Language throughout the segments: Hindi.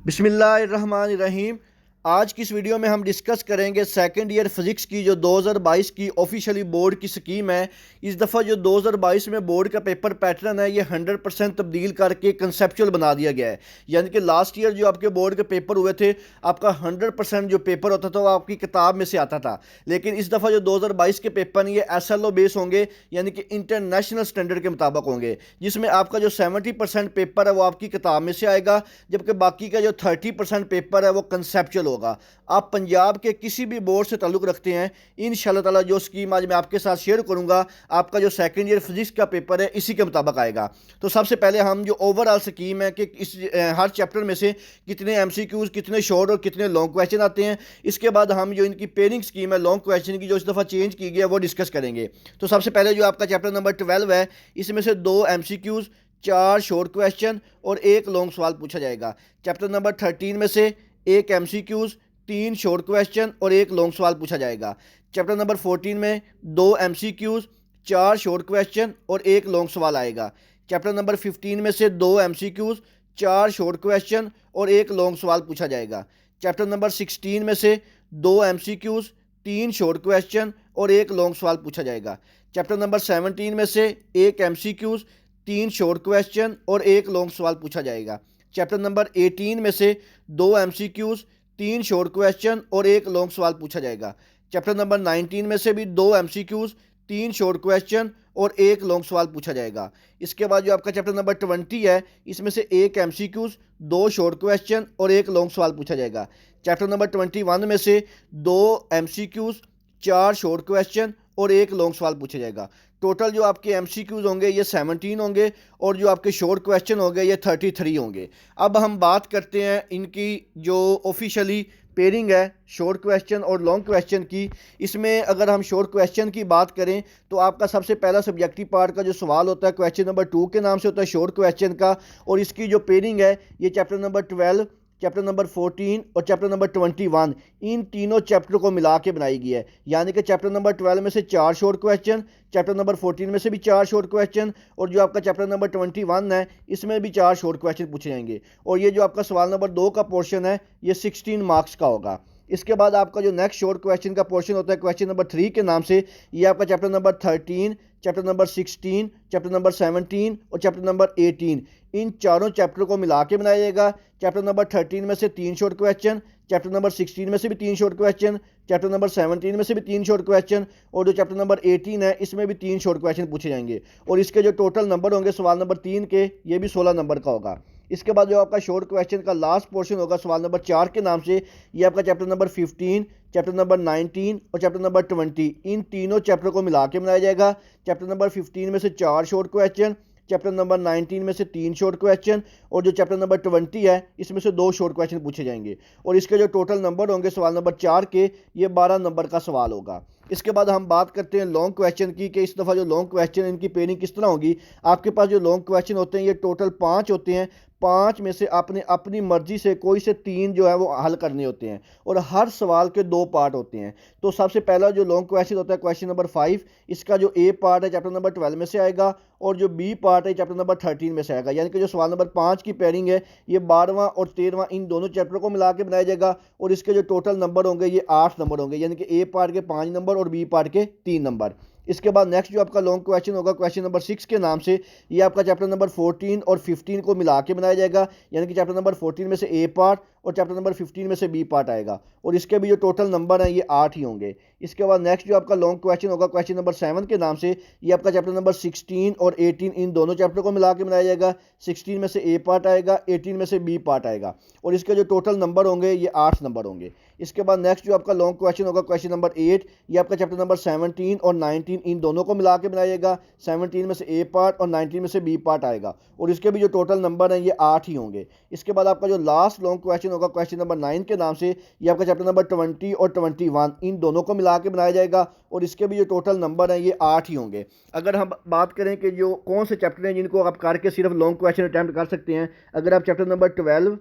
बिस्मिल्लाहिर्रहमानिर्रहीम। आज की इस वीडियो में हम डिस्कस करेंगे सेकंड ईयर फिज़िक्स की जो 2022 की ऑफिशियली बोर्ड की स्कीम है। इस दफ़ा जो 2022 में बोर्ड का पेपर पैटर्न है ये 100% तब्दील करके कंसेप्चुअल बना दिया गया है। यानी कि लास्ट ईयर जो आपके बोर्ड के पेपर हुए थे, आपका 100% जो पेपर होता था वो आपकी किताब में से आता था। लेकिन इस दफ़ा जो 2022 के पेपर ये SLO बेस होंगे, यानी कि इंटरनेशनल स्टैंडर्ड के मुताबिक होंगे, जिसमें आपका जो 70% पेपर है वो आपकी किताब में से आएगा, जबकि बाकी का जो 30% पेपर है वो कंसेप्चुअल होगा। आप पंजाब के किसी भी बोर्ड से ताल्लुक़ रखते हैं, इंशाल्लाह ताला जो स्कीम आज मैं आपके साथ शेयर करूंगा, आपका जो सेकंड ईयर फिजिक्स का पेपर है इसी के मुताबिक आएगा। तो सबसे पहले हम जो ओवरऑल स्कीम है कि इस हर चैप्टर में से कितने MCQs, कितने शॉर्ट और कितने लॉन्ग क्वेश्चन आते हैं, इसके बाद हम जो इनकी पेयरिंग स्कीम है लॉन्ग क्वेश्चन की जो इस दफ़ा चेंज की गई है वो डिस्कस करेंगे। तो सबसे पहले जो आपका चैप्टर नंबर 12 है, इसमें से 2 MCQs, 4 शॉर्ट क्वेश्चन और 1 लॉन्ग सवाल पूछा जाएगा। चैप्टर नंबर 13 में से 1 MCQs, 3 शॉर्ट क्वेश्चन और 1 लॉन्ग सवाल पूछा जाएगा। चैप्टर नंबर 14 में 2 MCQs, 4 शॉर्ट क्वेश्चन और 1 लॉन्ग सवाल आएगा। चैप्टर नंबर 15 में से 2 MCQs, 4 शॉर्ट क्वेश्चन और 1 लॉन्ग सवाल पूछा जाएगा। चैप्टर नंबर 16 में से 2 MCQs, 3 शॉर्ट क्वेश्चन और 1 लॉन्ग सवाल पूछा जाएगा। चैप्टर नंबर 17 में से 1 MCQs, 3 शॉर्ट क्वेश्चन और 1 लॉन्ग सवाल पूछा जाएगा। चैप्टर नंबर 18 में से 2 MCQs, 3 शॉर्ट क्वेश्चन और 1 लॉन्ग सवाल पूछा जाएगा। चैप्टर नंबर 19 में से भी 2 MCQs, 3 शॉर्ट क्वेश्चन और 1 लॉन्ग सवाल पूछा जाएगा। इसके बाद जो आपका चैप्टर नंबर 20 है, इसमें से 1 MCQs, 2 शॉर्ट क्वेश्चन और 1 लॉन्ग सवाल पूछा जाएगा। चैप्टर नंबर 21 में से 2 MCQs, 4 शॉर्ट क्वेश्चन और 1 लॉन्ग सवाल पूछा जाएगा। टोटल जो आपके MCQs होंगे ये 17 होंगे और जो आपके शॉर्ट क्वेश्चन होंगे ये 33 होंगे। अब हम बात करते हैं इनकी जो ऑफिशियली पेयरिंग है शॉर्ट क्वेश्चन और लॉन्ग क्वेश्चन की। इसमें अगर हम शॉर्ट क्वेश्चन की बात करें तो आपका सबसे पहला सब्जेक्टिव पार्ट का जो सवाल होता है क्वेश्चन नंबर 2 के नाम से होता है शॉर्ट क्वेश्चन का, और इसकी जो पेयरिंग है ये चैप्टर नंबर 12, चैप्टर नंबर 14 और चैप्टर नंबर 21, इन तीनों चैप्टर को मिला के बनाई गई है। यानी कि चैप्टर नंबर 12 में से 4 शॉर्ट क्वेश्चन, चैप्टर नंबर 14 में से भी 4 शॉर्ट क्वेश्चन, और जो आपका चैप्टर नंबर 21 है इसमें भी 4 शॉर्ट क्वेश्चन पूछे जाएंगे। और ये जो आपका सवाल नंबर 2 का पोर्शन है ये 16 मार्क्स का होगा। इसके बाद आपका जो नेक्स्ट शॉर्ट क्वेश्चन का पोर्शन होता है क्वेश्चन नंबर 3 के नाम से, ये आपका chapter number 13, chapter number 16, chapter number 17 और चैप्टर नंबर 18, इन चारों चैप्टर को मिला के बनाया जाएगा। चैप्टर नंबर 13 में से 3 शॉर्ट क्वेश्चन, चैप्टर नंबर 16 में से भी 3 शॉर्ट क्वेश्चन, चैप्टर नंबर 17 में से भी 3 शॉर्ट क्वेश्चन, और जो चैप्टर नंबर 18 है इसमें भी 3 शॉर्ट क्वेश्चन पूछे जाएंगे। और इसके जो टोटल नंबर होंगे सवाल नंबर 3 के, ये भी 16 नंबर का होगा। इसके बाद जो आपका शॉर्ट क्वेश्चन का लास्ट पोर्शन होगा सवाल नंबर 4 के नाम से, ये आपका चैप्टर नंबर 15, चैप्टर नंबर 19 और चैप्टर नंबर 20, इन तीनों चैप्टर को मिला के बनाया जाएगा। चैप्टर नंबर 15 में से 4 शॉर्ट क्वेश्चन, चैप्टर नंबर 19 में से 3 शॉर्ट क्वेश्चन, और जो चैप्टर नंबर 20 है इसमें से 2 शॉर्ट क्वेश्चन पूछे जाएंगे। और इसके जो टोटल नंबर होंगे सवाल नंबर 4 के, ये 12 नंबर का सवाल होगा। इसके बाद हम बात करते हैं लॉन्ग क्वेश्चन की कि इस दफ़ा जो लॉन्ग क्वेश्चन इनकी पेयरिंग किस तरह होगी। आपके पास जो लॉन्ग क्वेश्चन होते हैं ये टोटल 5 होते हैं। 5 में से आपने अपनी मर्जी से कोई से 3 जो है वो हल करने होते हैं, और हर सवाल के 2 पार्ट होते हैं। तो सबसे पहला जो लॉन्ग क्वेश्चन होता है क्वेश्चन नंबर 5, इसका जो A पार्ट है चैप्टर नंबर 12 में से आएगा, और जो B पार्ट है चैप्टर नंबर 13 में से आएगा। यानी कि जो सवाल नंबर 5 की पेयरिंग है ये 12वां और 13वां इन दोनों चैप्टर को मिला के बनाया जाएगा, और इसके जो टोटल नंबर होंगे ये 8 नंबर होंगे। यानी कि A पार्ट के 5 नंबर और B पार्ट के 3 नंबर। इसके बाद नेक्स्ट जो आपका लॉन्ग क्वेश्चन होगा क्वेश्चन नंबर 6 के नाम से, ये आपका चैप्टर नंबर 14 और 15 को मिला के बनाया जाएगा। यानी कि चैप्टर नंबर 14 में से A पार्ट और चैप्टर नंबर 15 में से B पार्ट आएगा, और इसके भी जो टोटल नंबर हैं ये 8 ही होंगे। इसके बाद नेक्स्ट जो आपका लॉन्ग क्वेश्चन होगा क्वेश्चन नंबर 7 के नाम से, ये आपका चैप्टर नंबर 16 और 18 इन दोनों चैप्टर को मिला के बनाया जाएगा। 16 में से A पार्ट आएगा, 18 में से B पार्ट आएगा, और इसके जो टोटल नंबर होंगे ये 8 नंबर होंगे। इसके बाद नेक्स्ट जो आपका लॉन्ग क्वेश्चन होगा क्वेश्चन नंबर 8, ये आपका चैप्टर नंबर 17 और 19 इन दोनों को मिला के बनाइएगा। 17 में से A पार्ट और 19 में से B पार्ट आएगा, और इसके भी जो टोटल नंबर हैं ये 8 ही होंगे। इसके बाद आपका जो लास्ट लॉन्ग क्वेश्चन होगा क्वेश्चन नंबर 9 के नाम से, ये आपका चैप्टर नंबर 20 और 21 इन दोनों को मिला के बनाया जाएगा, और इसके भी जो टोटल नंबर हैं ये 8 ही होंगे। अगर हम बात करें कि जो कौन से चैप्टर हैं जिनको आप करके सिर्फ लॉन्ग क्वेश्चन अटैम्प्ट कर सकते हैं, अगर आप chapter number 12,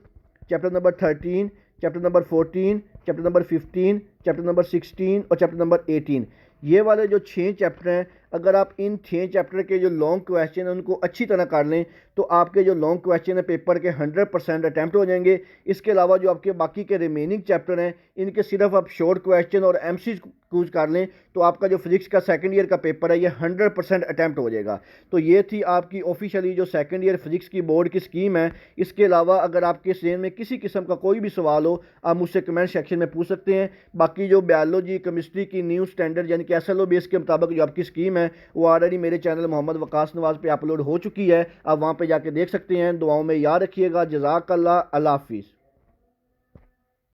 chapter number 13, chapter number 14, chapter number 15, chapter number 16 और चैप्टर नंबर 18, ये वाले जो 6 चैप्टर हैं, अगर आप इन 6 चैप्टर के जो लॉन्ग क्वेश्चन हैं उनको अच्छी तरह कर लें तो आपके जो लॉन्ग क्वेश्चन है पेपर के 100% अटैम्प्ट हो जाएंगे। इसके अलावा जो आपके बाकी के रिमेनिंग चैप्टर हैं इनके सिर्फ आप शॉर्ट क्वेश्चन और MCQ कर लें तो आपका जो फिजिक्स का सेकंड ईयर का पेपर है ये 100% अटैम्प्ट हो जाएगा। तो ये थी आपकी ऑफिशियली जो सेकंड ईयर फिजिक्स की बोर्ड की स्कीम है। इसके अलावा अगर आपके जहन में किसी किस्म का कोई भी सवाल हो आप मुझसे कमेंट सेक्शन में पूछ सकते हैं। बाकी जो बायोलॉजी केमिस्ट्री की न्यू स्टैंडर्ड यानी कि SLO बेस के मुताबिक जो आपकी स्कीम है वो ऑलरेडी मेरे चैनल मोहम्मद वकास नवाज पे अपलोड हो चुकी है। आप वहाँ पर जाके देख सकते हैं। दुआओं में याद रखिएगा। जज़ाकल्लाह। अल्लाह हाफिज़।